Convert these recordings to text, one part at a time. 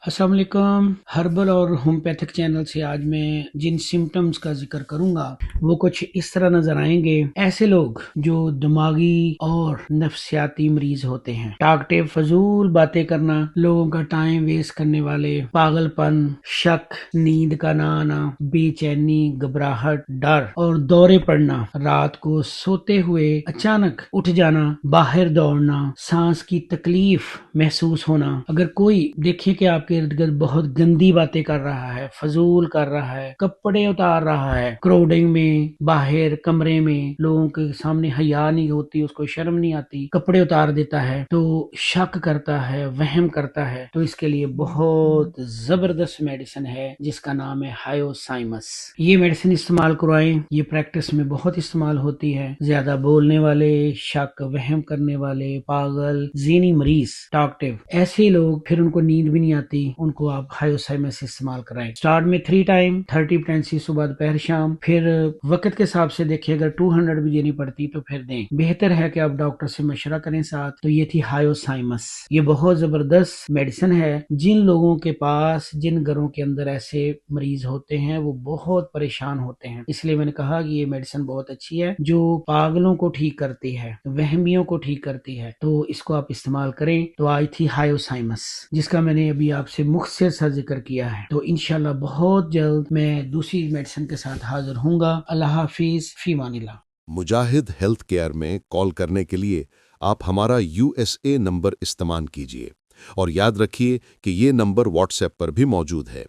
अस्सलाम वालेकुम। हर्बल और होम्योपैथिक चैनल से आज मैं जिन सिम्टम्स का जिक्र करूंगा वो कुछ इस तरह नजर आएंगे। ऐसे लोग जो दिमागी और नफ्सियाती मरीज होते हैं, टाकटिव फजूल बातें करना, लोगों का टाइम वेस्ट करने वाले, पागलपन, शक, नींद का ना आना, बेचैनी, घबराहट, डर और दौरे पड़ना, रात को सोते हुए अचानक उठ जाना, बाहर दौड़ना, सांस की तकलीफ महसूस होना। अगर कोई देखे कि आपके इर्द गिर्द बहुत गंदी बातें कर रहा है, फजूल कर रहा है, कपड़े उतार रहा है, क्राउडिंग में, बाहर कमरे में लोगों के सामने हया नहीं होती, उसको शर्म नहीं आती, कपड़े उतार देता है, तो शक करता है, वहम करता है, तो इसके लिए बहुत जबरदस्त मेडिसिन है जिसका नाम है हायोसाइमस। ये मेडिसिन इस्तेमाल करवाएं, ये प्रैक्टिस में बहुत इस्तेमाल होती है। ज्यादा बोलने वाले, शक वहम करने वाले, पागल, ज़हनी मरीज, टॉकटिव, ऐसे लोग, फिर उनको नींद भी नहीं आती, उनको आप हायोसाइमस इस्तेमाल कराएं। स्टार्ट में 3 टाइम 30 पोटेंसी, सुबह दोपहर शाम, फिर वक्त के हिसाब से देखिए, अगर 200 भी देनी पड़ती तो फिर दें। बेहतर है कि आप डॉक्टर से मशवरा करें साथ। तो ये थी हायोसाइमस। ये बहुत जबरदस्त मेडिसिन है। जिन लोगों के पास, जिन घरों के अंदर ऐसे मरीज होते हैं वो बहुत परेशान होते हैं, इसलिए मैंने कहा कि ये मेडिसिन बहुत अच्छी है, जो पागलों को ठीक करती है, वहमियों को ठीक करती है, तो इसको आप इस्तेमाल करें। तो आई थी हायोसाइमस, जिसका मैंने अभी आपसे मुख्तसर सा जिक्र किया है। तो इंशाल्लाह बहुत जल्द मैं दूसरी मेडिसिन के साथ हाजिर हूंगा। अल्लाह हाफिज, फी मानिल्लाह। मुजाहिद हेल्थ केयर में कॉल करने के लिए आप हमारा यूएसए नंबर इस्तेमाल कीजिए और याद रखिए कि ये नंबर व्हाट्सएप पर भी मौजूद है।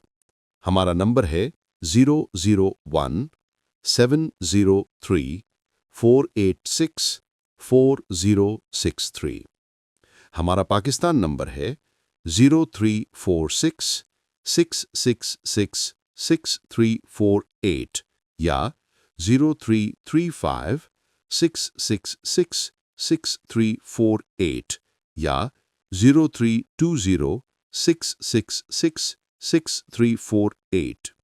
हमारा नंबर है 001-703-486-4063। हमारा पाकिस्तान नंबर है 0346-666-6348 या 0335-666-6348 या 0320-666-6348।